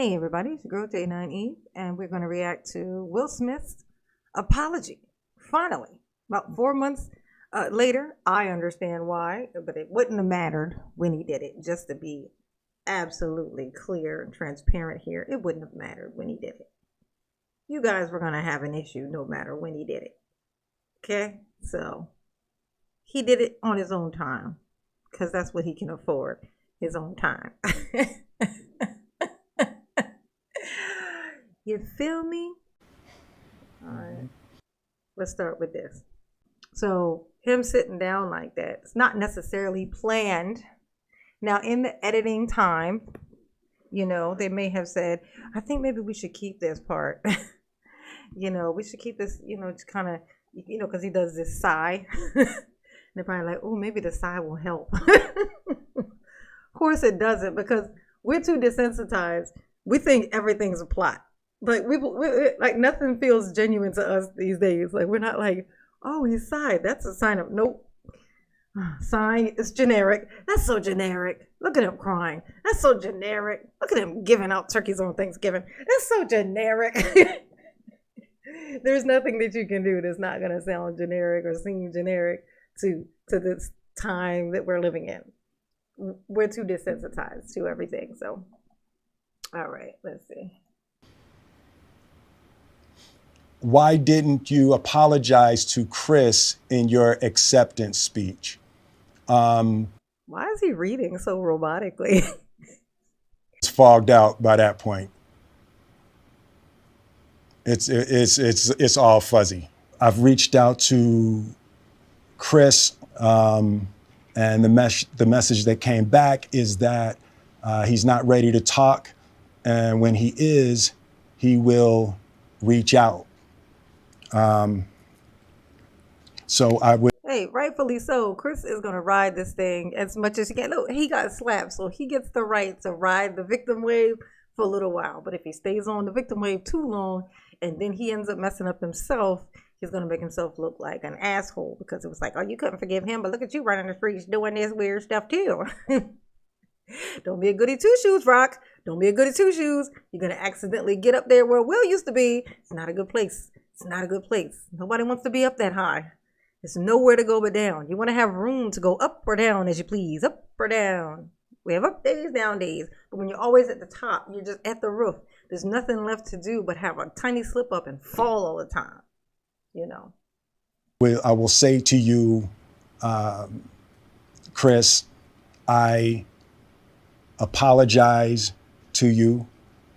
Hey everybody, it's your girl J9 Eve, and we're going to react to Will Smith's apology. Finally, about 4 months later, I understand why, but it wouldn't have mattered when he did it. Just to be absolutely clear and transparent here, it wouldn't have mattered when he did it. You guys were going to have an issue no matter when he did it. Okay? So, he did it on his own time, because that's what he can afford, his own time. You feel me? All right. Let's start with this. So, him sitting down like that, it's not necessarily planned. Now, in the editing time, they may have said, I think maybe we should keep this part. We should keep this, just kind of, because he does this sigh. They're probably like, oh, maybe the sigh will help. Of course it doesn't, because we're too desensitized. We think everything's a plot. Like we like nothing feels genuine to us these days. Like we're not like, oh, he sighed. That's a sign of nope. Sighing is generic. That's so generic. Look at him crying. That's so generic. Look at him giving out turkeys on Thanksgiving. That's so generic. There's nothing that you can do that's not gonna sound generic or seem generic to this time that we're living in. We're too desensitized to everything. So, all right, let's see. Why didn't you apologize to Chris in your acceptance speech? Why is he reading so robotically? It's fogged out by that point. It's all fuzzy. I've reached out to Chris, and the message that came back is that he's not ready to talk, and when he is, he will reach out. So I would. Hey, rightfully so. Chris is going to ride this thing as much as he can. Look, he got slapped, so he gets the right to ride the victim wave for a little while. But if he stays on the victim wave too long and then he ends up messing up himself, he's going to make himself look like an asshole, because it was like, oh, you couldn't forgive him, but look at you running the streets doing this weird stuff too. Don't be a goody two-shoes, Rock. Don't be a goody two-shoes. You're going to accidentally get up there where Will used to be. It's not a good place. It's not a good place. Nobody wants to be up that high. There's nowhere to go but down. You want to have room to go up or down as you please. Up or down. We have up days, down days. But when you're always at the top, you're just at the roof. There's nothing left to do but have a tiny slip up and fall all the time. I will say to you, Chris, I apologize to you.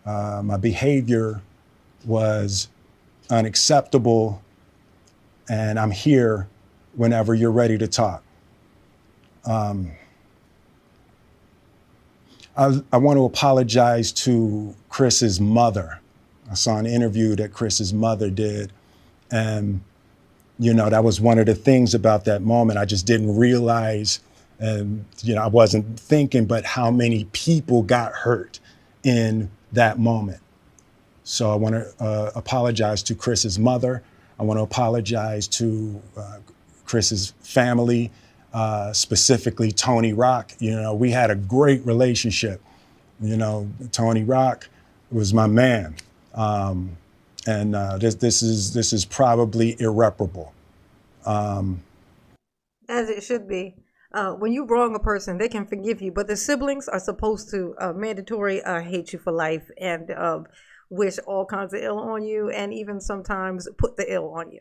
My behavior was unacceptable, and I'm here whenever you're ready to talk. I want to apologize to Chris's mother. I saw an interview that Chris's mother did, and that was one of the things about that moment. I just didn't realize, and I wasn't thinking, but how many people got hurt in that moment. So I want to apologize to Chris's mother. I want to apologize to Chris's family, specifically Tony Rock. We had a great relationship. Tony Rock was my man, and this is probably irreparable. As it should be. When you wrong a person, they can forgive you, but the siblings are supposed to mandatory hate you for life and wish all kinds of ill on you, and even sometimes put the ill on you.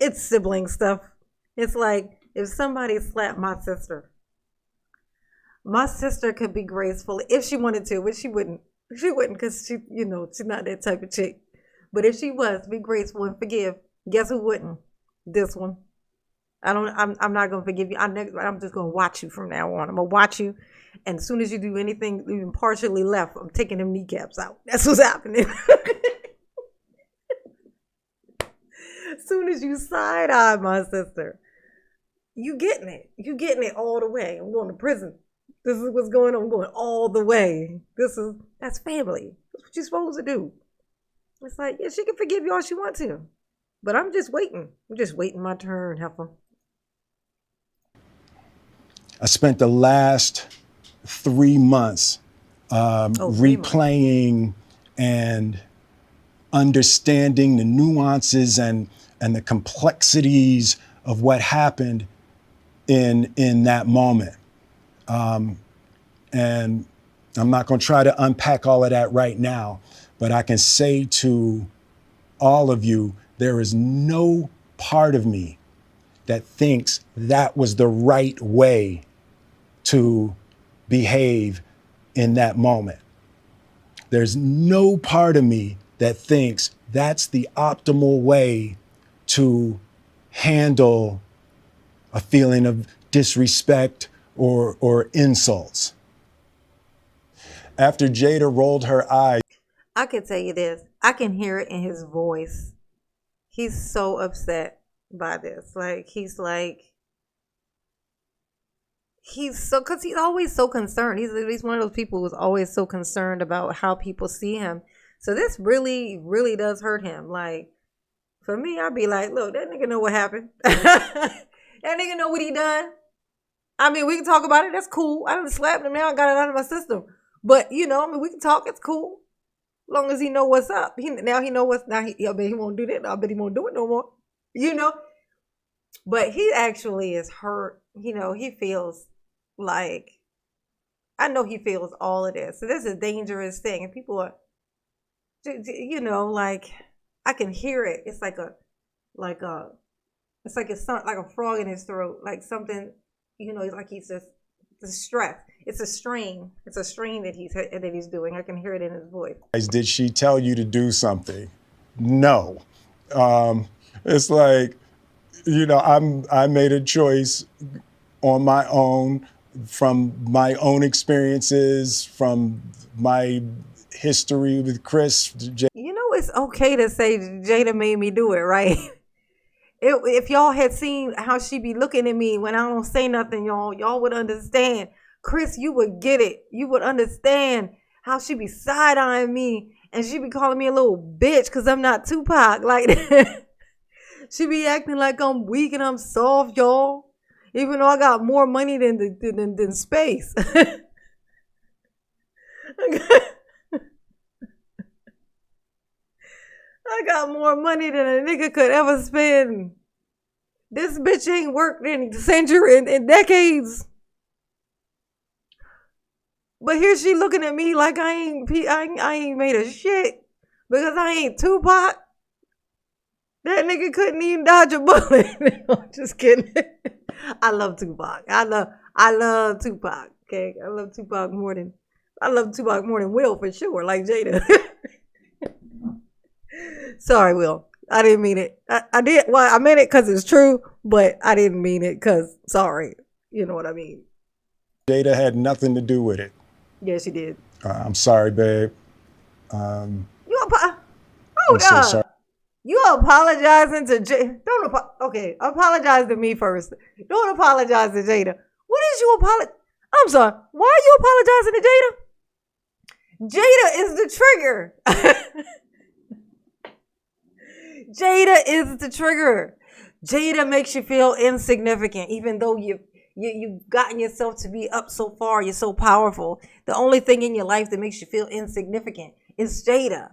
It's sibling stuff. It's like if somebody slapped my sister could be graceful if she wanted to, but she wouldn't. She wouldn't, because she's not that type of chick. But if she was, be graceful and forgive. Guess who wouldn't? This one. I'm not gonna forgive you. I'm just gonna watch you from now on. I'm gonna watch you, and as soon as you do anything even partially left, I'm taking them kneecaps out. That's what's happening. As soon as you side eye my sister, you getting it. You getting it all the way. I'm going to prison. This is what's going on. I'm going all the way. That's family. That's what you're supposed to do. It's like, yeah, she can forgive you all she wants to, but I'm just waiting. I'm just waiting my turn, heifer. I spent the last 3 months Very much. replaying and understanding the nuances and the complexities of what happened in that moment. And I'm not going to try to unpack all of that right now, but I can say to all of you, there is no part of me that thinks that was the right way to behave in that moment. There's no part of me that thinks that's the optimal way to handle a feeling of disrespect or insults. After Jada rolled her eyes, I can tell you this. I can hear it in his voice. He's so upset by this. Because he's always so concerned. He's one of those people who's always so concerned about how people see him. So this really, really does hurt him. Like, for me, I'd be like, look, that nigga know what happened. That nigga know what he done. I mean, we can talk about it. That's cool. I done slapped him now. I got it out of my system. But, we can talk. It's cool. As long as he know what's up. He know what's now. I bet he won't do that. I bet he won't do it no more. But he actually is hurt. He feels like, I know he feels all of this. So this is a dangerous thing. And people are, like, I can hear it. It's like it's like a frog in his throat. Like something, it's like he's just distressed. It's a strain. It's a strain that he's doing. I can hear it in his voice. did she tell you to do something? No. It's like, I made a choice on my own from my own experiences, from my history with Chris. It's okay to say Jada made me do it, right? If y'all had seen how she be looking at me when I don't say nothing, y'all would understand. Chris, you would get it. You would understand how she be side-eyeing me and she be calling me a little bitch because I'm not Tupac. Like, she be acting like I'm weak and I'm soft, y'all. Even though I got more money than space. I got more money than a nigga could ever spend. This bitch ain't worked in century in decades. But here she looking at me like I ain't made a shit because I ain't Tupac. That nigga couldn't even dodge a bullet. I'm just kidding. I love Tupac. I love Tupac. Okay, I love Tupac more than Will for sure. Like Jada. Sorry, Will. I didn't mean it. I did. Well, I meant it because it's true, but I didn't mean it because sorry. You know what I mean. Jada had nothing to do with it. Yes, she did. I'm sorry, babe. Hold I'm so up. sorry. You apologizing to Jada? Okay, apologize to me first. Don't apologize to Jada. What is you apologize? I'm sorry. Why are you apologizing to Jada? Jada is the trigger. Jada is the trigger. Jada makes you feel insignificant, even though you've gotten yourself to be up so far. You're so powerful. The only thing in your life that makes you feel insignificant is Jada.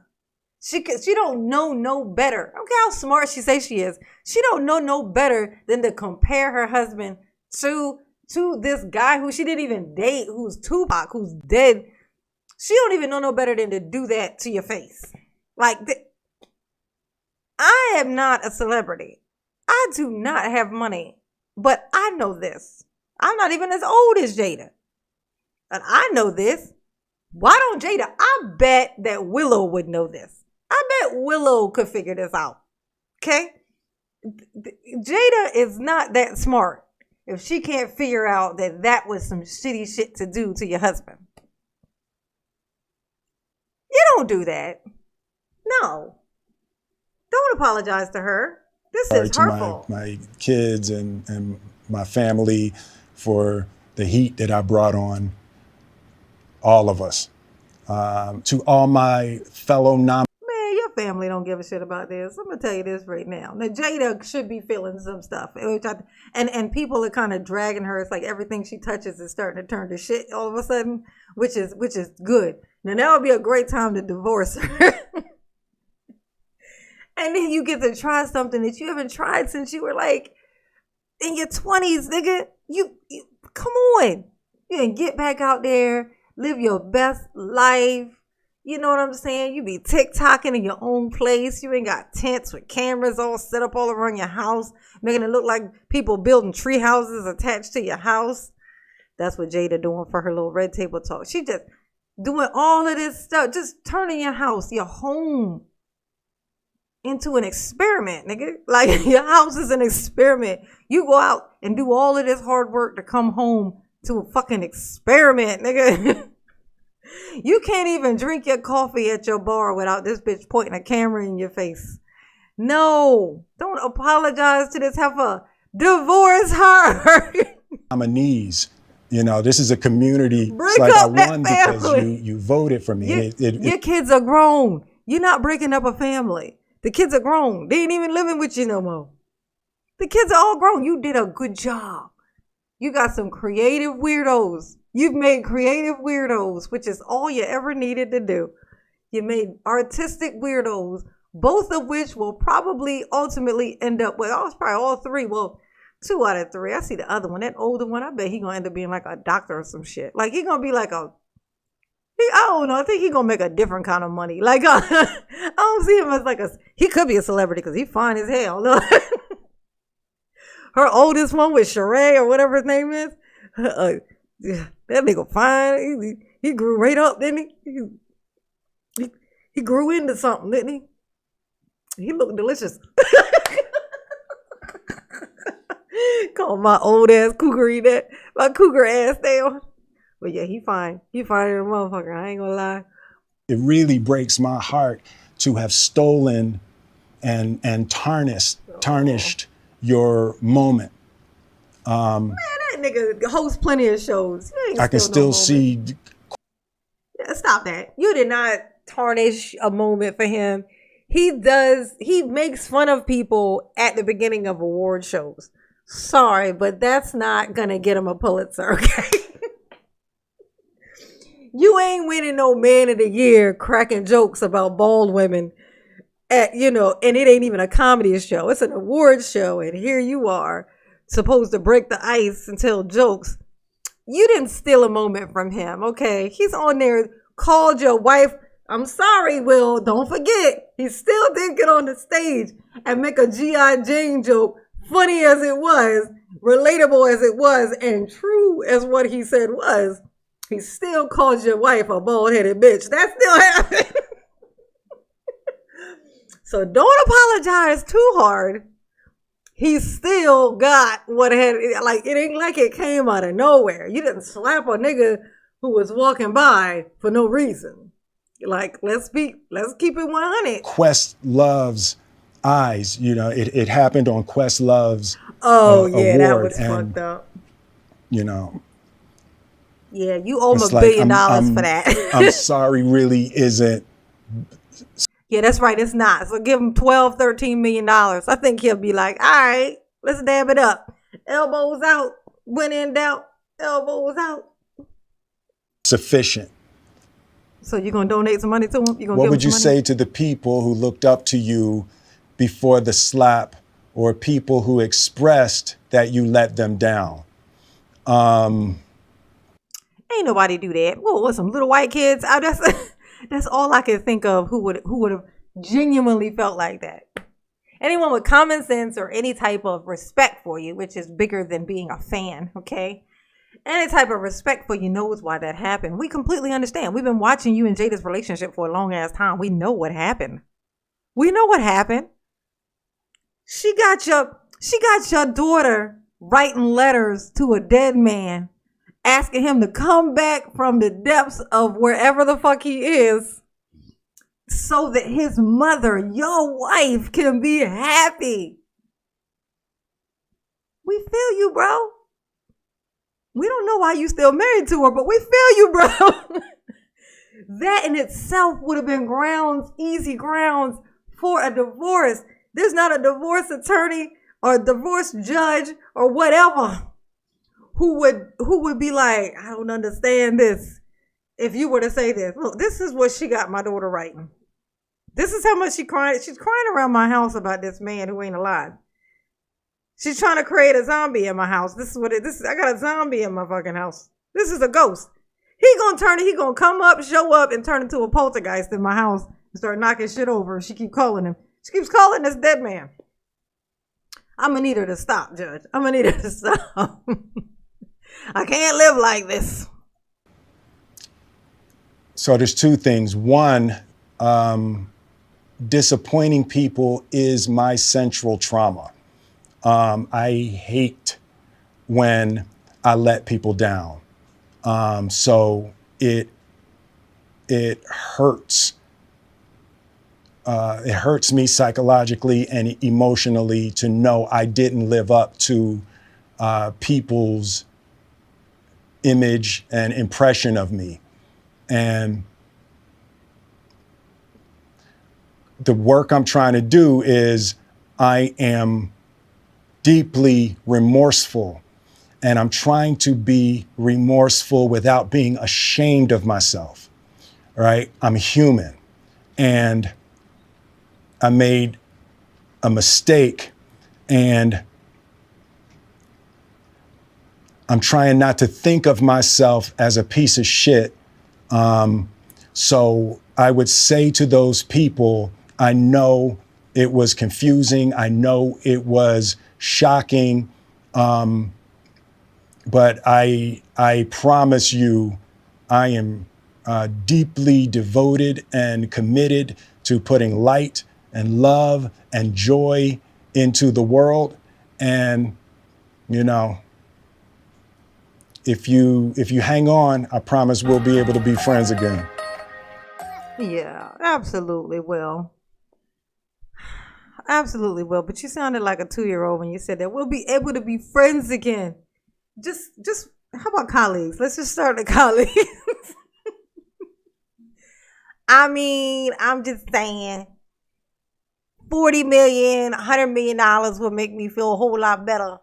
She don't know no better. I don't care how smart she says she is. She don't know no better than to compare her husband to this guy who she didn't even date, who's Tupac, who's dead. She don't even know no better than to do that to your face. Like, I am not a celebrity. I do not have money, but I know this. I'm not even as old as Jada. And I know this. Why don't Jada? I bet that Willow would know this. I bet Willow could figure this out. Okay? Jada is not that smart if she can't figure out that was some shitty shit to do to your husband. You don't do that. No. Don't apologize to her. This is hurtful. My kids and my family for the heat that I brought on all of us. To all my fellow Man, your family don't give a shit about this. I'm gonna tell you this right now. Now Jada should be feeling some stuff, and people are kind of dragging her. It's like everything she touches is starting to turn to shit all of a sudden, which is good. Now that would be a great time to divorce her. And then you get to try something that you haven't tried since you were like in your 20s, nigga. You come on. You can get back out there, live your best life. You know what I'm saying? You be TikToking in your own place. You ain't got tents with cameras all set up all around your house, making it look like people building tree houses attached to your house. That's what Jada doing for her little Red Table Talk. She just doing all of this stuff, just turning your house, your home, into an experiment, nigga. Like, your house is an experiment. You go out and do all of this hard work to come home to a fucking experiment, nigga. You can't even drink your coffee at your bar without this bitch pointing a camera in your face. No, don't apologize to this heifer. Divorce her. I'm a knees. You know, this is a community. Break it's like up I that won family. because you voted for me. Your kids are grown. You're not breaking up a family. The kids are grown. They ain't even living with you no more. The kids are all grown. You did a good job. You got some creative weirdos. You've made creative weirdos, which is all you ever needed to do. You made artistic weirdos, both of which will probably ultimately end up with, it's probably all three. Well, 2 out of 3. I see the other one, that older one. I bet he gonna end up being like a doctor or some shit. Like, he gonna be like I don't know. I think he gonna make a different kind of money. Like, I don't see him as like he could be a celebrity because he fine as hell. Her oldest one with Sheree or whatever his name is. That nigga fine. He grew right up, didn't he? He grew into something, didn't he? He looked delicious. Call my old ass cougar that. My cougar ass down. But yeah, he fine. He fine as a motherfucker. I ain't gonna lie. It really breaks my heart to have stolen and tarnished your moment. Man, that nigga hosts plenty of shows. I can still see. Yeah, stop that. You did not tarnish a moment for him. He makes fun of people at the beginning of award shows. Sorry, but that's not gonna get him a Pulitzer, okay? You ain't winning no Man of the Year cracking jokes about bald women and it ain't even a comedy show. It's an award show, and here you are, supposed to break the ice and tell jokes. You didn't steal a moment from him, okay? He's on there, called your wife. I'm sorry, Will. Don't forget. He still did get on the stage and make a G.I. Jane joke, funny as it was, relatable as it was, and true as what he said was. He still called your wife a bald-headed bitch. That still happened. So don't apologize too hard. He still got what had, like, it ain't like it came out of nowhere. You didn't slap a nigga who was walking by for no reason. Like, let's keep it 100. Questlove's eyes, it happened on Questlove's award, that was and, fucked up. Yeah, you owe him $1 like, billion for that. I'm sorry really isn't. Yeah, that's right. It's not. So give him $12, $13 million. I think he'll be like, all right, let's dab it up. Elbows out. When in doubt, elbows out. Sufficient. So you're going to donate some money to him? What would you say to the people who looked up to you before the slap, or people who expressed that you let them down? Ain't nobody do that. What, some little white kids? That's all I can think of who would have genuinely felt like that. Anyone with common sense or any type of respect for you, which is bigger than being a fan, okay? Any type of respect for you knows why that happened. We completely understand. We've been watching you and Jada's relationship for a long ass time. We know what happened. We know what happened. She got your daughter writing letters to a dead man, asking him to come back from the depths of wherever the fuck he is so that his mother, your wife, can be happy. We feel you, bro. We don't know why you still married to her, but we feel you, bro. That in itself would have been easy grounds a divorce. There's not a divorce attorney or a divorce judge or whatever who would be like, I don't understand this. If you were to say this, look, this is what she got my daughter writing. This is how much she cried. She's crying around my house about this man who ain't alive. She's trying to create a zombie in my house. This is. I got a zombie in my fucking house. This is a ghost. He gonna come up, show up, and turn into a poltergeist in my house and start knocking shit over. She keeps calling him. She keeps calling this dead man. I'm gonna need her to stop, Judge. I'm gonna need her to stop. I can't live like this. So there's two things. One, disappointing people is my central trauma. I hate when I let people down. So it hurts. It hurts me psychologically and emotionally to know I didn't live up to people's image and impression of me. And the work I'm trying to do is I am deeply remorseful, and I'm trying to be remorseful without being ashamed of myself, right? I'm human, and I made a mistake, and I'm trying not to think of myself as a piece of shit. So I would say to those people, I know it was confusing. I know it was shocking. But I promise you, I am deeply devoted and committed to putting light and love and joy into the world. And, you know, if you hang on, I promise we'll be able to be friends again. Yeah, absolutely will. Absolutely will. But you sounded like a 2-year-old when you said that. We'll be able to be friends again. Just how about colleagues? Let's just start with colleagues. I mean, I'm just saying $40 million, $100 million will make me feel a whole lot better.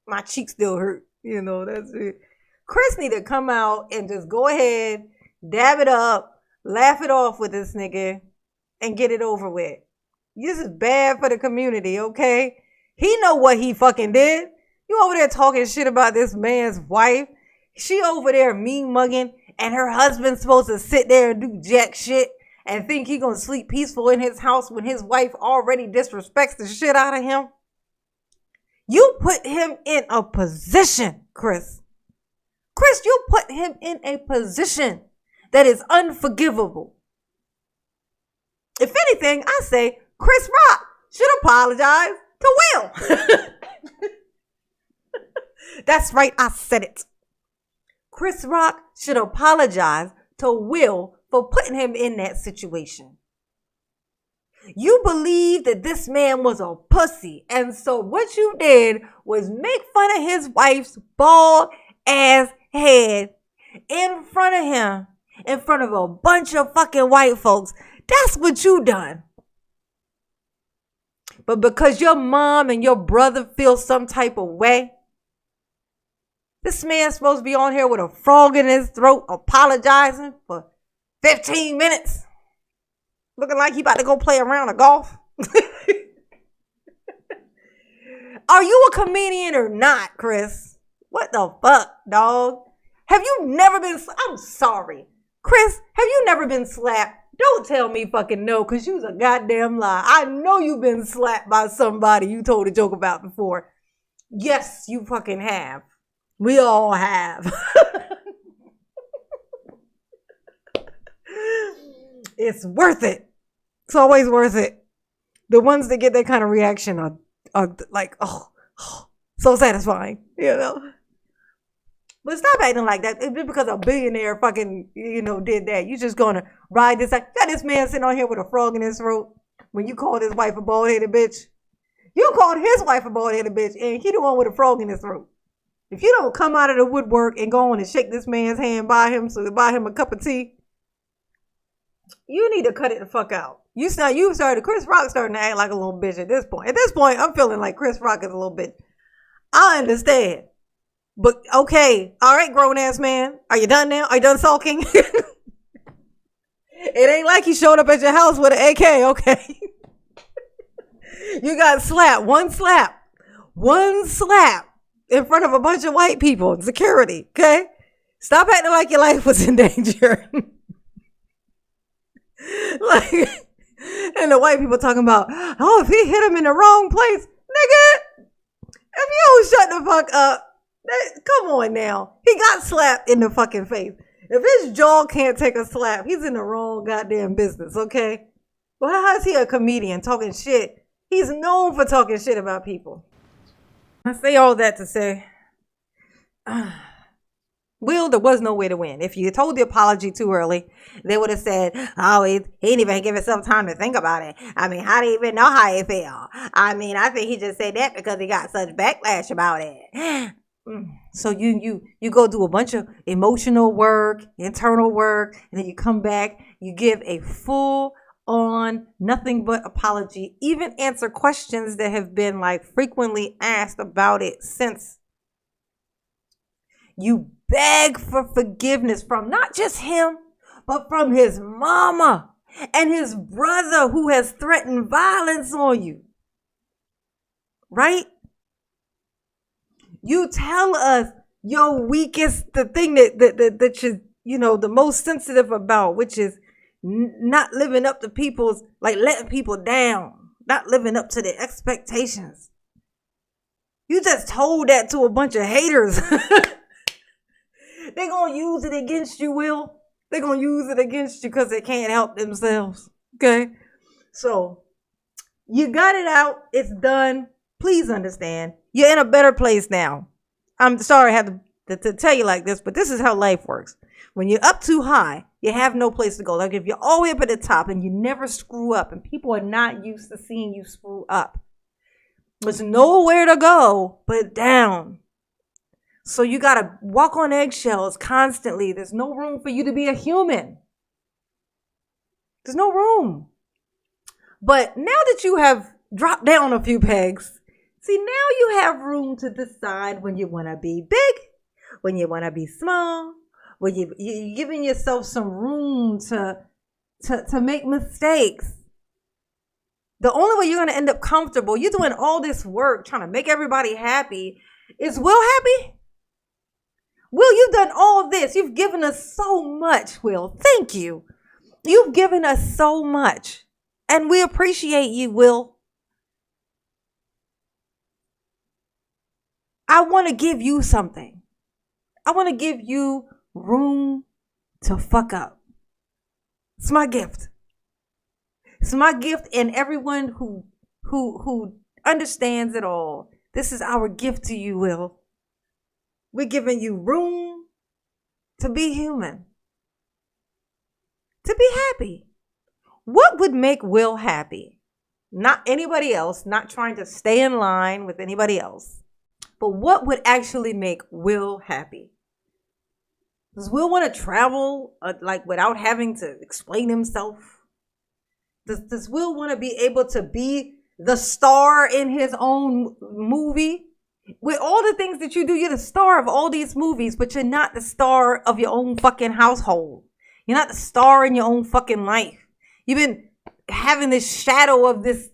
My cheeks still hurt. You know, that's it. Chris need to come out and just go ahead, dab it up, laugh it off with this nigga, and get it over with. This is bad for the community, okay? He know what he fucking did. You over there talking shit about this man's wife. She over there mean mugging, and her husband's supposed to sit there and do jack shit and think he gonna sleep peaceful in his house when his wife already disrespects the shit out of him. You put him in a position, Chris. Chris, you put him in a position that is unforgivable. If anything, I say Chris Rock should apologize to Will. That's right, I said it. Chris Rock should apologize to Will for putting him in that situation. You believe that this man was a pussy, and so what you did was make fun of his wife's bald ass head in front of him, in front of a bunch of fucking white folks. That's what you done. But because your mom and your brother feel some type of way, this man's supposed to be on here with a frog in his throat apologizing for 15 minutes. Looking like he about to go play a round of golf. Are you a comedian or not, Chris? What the fuck, dog? Have you never been... I'm sorry. Chris, have you never been slapped? Don't tell me fucking no, because you's a goddamn lie. I know you've been slapped by somebody you told a joke about before. Yes, you fucking have. We all have. It's worth it. It's always worth it. The ones that get that kind of reaction are like, oh, so satisfying, you know? But stop acting like that. It's just because a billionaire fucking, did that. You just gonna ride this. Got this man sitting on here with a frog in his throat when you called his wife a bald-headed bitch. You called his wife a bald-headed bitch, and he the one with a frog in his throat. If you don't come out of the woodwork and go on and shake this man's hand, buy him a cup of tea, You need to cut it the fuck out. You started, Chris Rock starting to act like a little bitch at this point. At this point, I'm feeling like Chris Rock is a little bitch. I understand. But okay, all right, grown ass man. Are you done now? Are you done sulking? It ain't like he showed up at your house with an AK, okay? You got slapped. One slap in front of a bunch of white people, security, okay? Stop acting like your life was in danger. Like, and the white people talking about, oh, if he hit him in the wrong place, nigga, if you don't shut the fuck up, come on now. He got slapped in the fucking face. If his jaw can't take a slap, he's in the wrong goddamn business, okay? Well, how is he a comedian talking shit? He's known for talking shit about people. I say all that to say, Will, there was no way to win. If you told the apology too early, they would have said, oh, he didn't even give himself time to think about it. I mean, how do you even know how he felt? I mean, I think he just said that because he got such backlash about it. So you go do a bunch of emotional work, internal work, and then you come back, you give a full on nothing but apology, even answer questions that have been like frequently asked about it since. You beg for forgiveness from not just him, but from his mama and his brother who has threatened violence on you. Right? You tell us your weakest, the thing that you're, the most sensitive about, which is not living up to people's, like letting people down, not living up to their expectations. You just told that to a bunch of haters. They're going to use it against you, Will. They're going to use it against you because they can't help themselves. Okay? So, you got it out. It's done. Please understand. You're in a better place now. I'm sorry I have to tell you like this, but this is how life works. When you're up too high, you have no place to go. Like if you're all the way up at the top and you never screw up and people are not used to seeing you screw up, there's nowhere to go but down. So you got to walk on eggshells constantly. There's no room for you to be a human. There's no room. But now that you have dropped down a few pegs, see, now you have room to decide when you want to be big, when you want to be small, when you're giving yourself some room to make mistakes. The only way you're going to end up comfortable, you're doing all this work trying to make everybody happy, is Will happy? Will, you've done all this. You've given us so much, Will. Thank you. You've given us so much. And we appreciate you, Will. I want to give you something. I want to give you room to fuck up. It's my gift. It's my gift, and everyone who understands it all. This is our gift to you, Will. We're giving you room to be human, to be happy. What would make Will happy? Not anybody else, not trying to stay in line with anybody else, but what would actually make Will happy? Does Will want to travel like without having to explain himself? Does Will want to be able to be the star in his own movie? With all the things that you do, you're the star of all these movies, but you're not the star of your own fucking household. You're not the star in your own fucking life. You've been having this shadow of this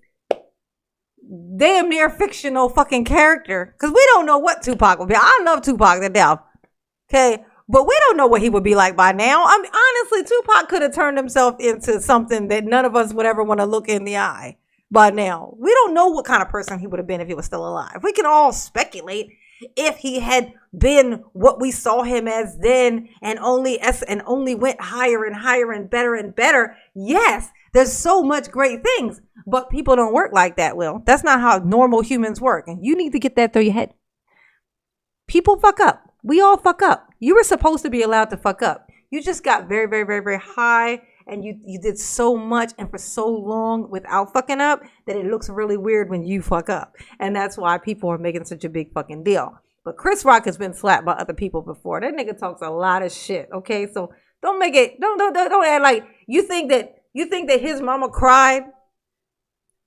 damn near fictional fucking character. Because we don't know what Tupac will be. I love Tupac to death. Okay? But we don't know what he would be like by now. I mean, honestly, Tupac could have turned himself into something that none of us would ever want to look in the eye by now. We don't know what kind of person he would have been if he was still alive. We can all speculate if he had been what we saw him as then and only went higher and higher and better. Yes, there's so much great things, but people don't work like that, Will. That's not how normal humans work. And you need to get that through your head. People fuck up. We all fuck up. You were supposed to be allowed to fuck up. You just got very, very, very, very high, and you did so much and for so long without fucking up that it looks really weird when you fuck up. And that's why people are making such a big fucking deal. But Chris Rock has been slapped by other people before. That nigga talks a lot of shit, okay? So Don't make it. Don't act like you think that his mama cried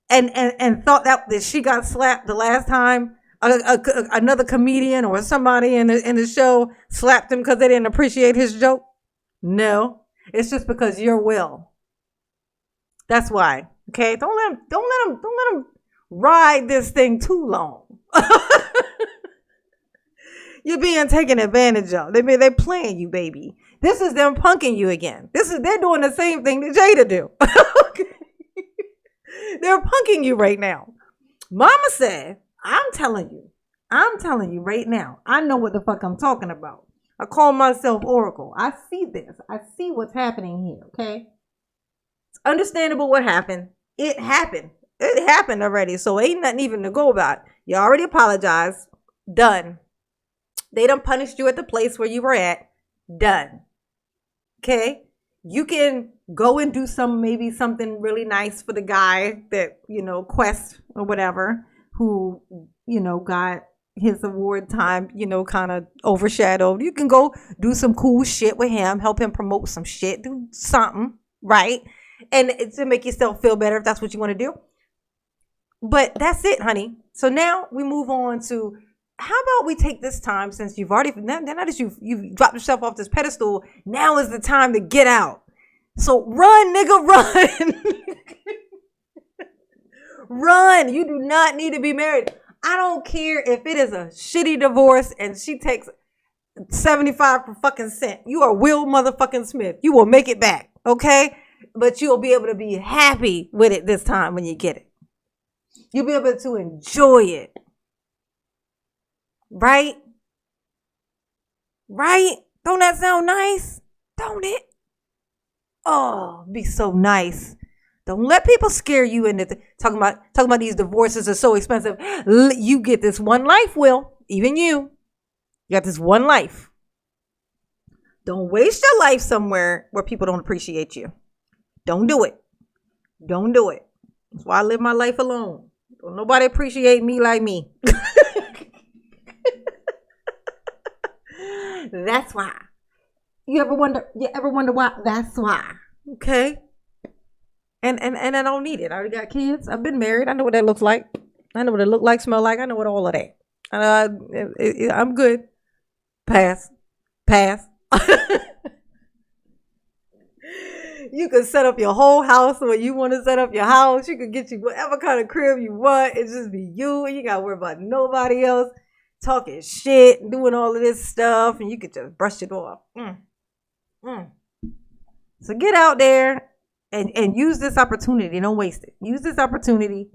and thought that she got slapped the last time another comedian or somebody in the show slapped him because they didn't appreciate his joke. No, it's just because your will. That's why. Okay, don't let him ride this thing too long. You're being taken advantage of. They're playing you, baby. This is them punking you again. They're doing the same thing that Jada do. They're punking you right now. Mama said, I'm telling you right now. I know what the fuck I'm talking about. I call myself Oracle. I see this. I see what's happening here. Okay, it's understandable what happened. It happened. It happened already. So ain't nothing even to go about. You already apologized. Done. They done punished you at the place where you were at. Done. Okay? You can go and do maybe something really nice for the guy that, Quest or whatever, who, got his award time, kind of overshadowed. You can go do some cool shit with him, help him promote some shit, do something, right? And to make yourself feel better if that's what you want to do. But that's it, honey. So now we move on to, how about we take this time, since you've already, now that you've dropped yourself off this pedestal, now is the time to get out. So run, nigga, run. Run. You do not need to be married. I don't care if it is a shitty divorce and she takes 75%. You are Will motherfucking Smith. You will make it back, okay? But you'll be able to be happy with it this time when you get it. You'll be able to enjoy it. Right? Right? Don't that sound nice? Don't it? Oh, be so nice. Don't let people scare you into talking about these divorces are so expensive. You get this one life, Will. Even you. You got this one life. Don't waste your life somewhere where people don't appreciate you. Don't do it. Don't do it. That's why I live my life alone. Don't nobody appreciate me like me. That's why. You ever wonder why? That's why. Okay. And I don't need it. I already got kids. I've been married. I know what that looks like. I know what it look like, smell like. I know what all of that. I'm good. Pass. You can set up your whole house the way you want to set up your house. You can get you whatever kind of crib you want. It just be you, and you gotta worry about nobody else talking shit and doing all of this stuff, and you could just brush it off. So get out there and use this opportunity. Don't waste it. Use this opportunity.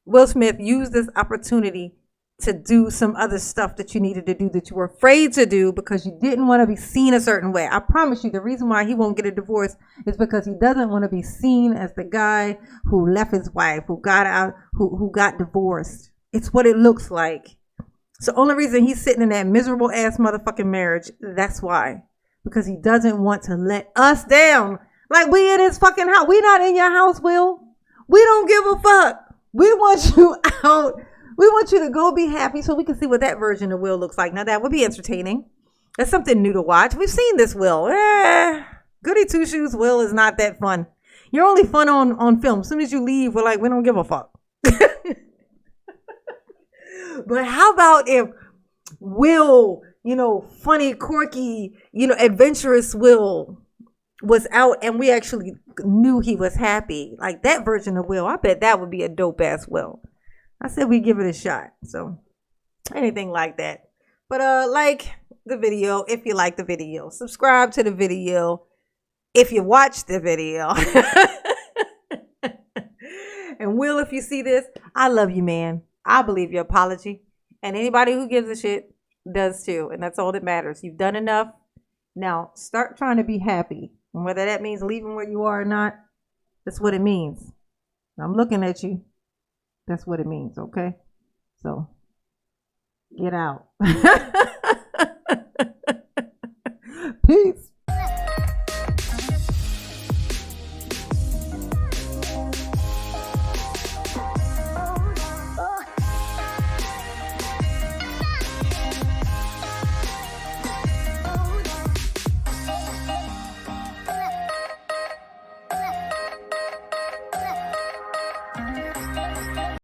Will Smith, use this opportunity to do some other stuff that you needed to do that you were afraid to do because you didn't want to be seen a certain way. I promise you, the reason why he won't get a divorce is because he doesn't want to be seen as the guy who left his wife, who got out, who got divorced. It's what it looks like. So the only reason he's sitting in that miserable ass motherfucking marriage, that's why. Because he doesn't want to let us down. Like we in his fucking house. We not in your house, Will. We don't give a fuck. We want you out. We want you to go be happy so we can see what that version of Will looks like. Now that would be entertaining. That's something new to watch. We've seen this Will. Goody two shoes Will is not that fun. You're only fun on film. As soon as you leave, we're like, we don't give a fuck. But how about if Will, funny, quirky, adventurous Will was out and we actually knew he was happy. Like that version of Will. I bet that would be a dope ass Will. I said we give it a shot. So anything like that. But like the video if you like the video. Subscribe to the video if you watch the video. And Will, if you see this, I love you, man. I believe your apology. And anybody who gives a shit does too. And that's all that matters. You've done enough. Now start trying to be happy. And whether that means leaving where you are or not, that's what it means. I'm looking at you. That's what it means, okay? So, get out. Peace.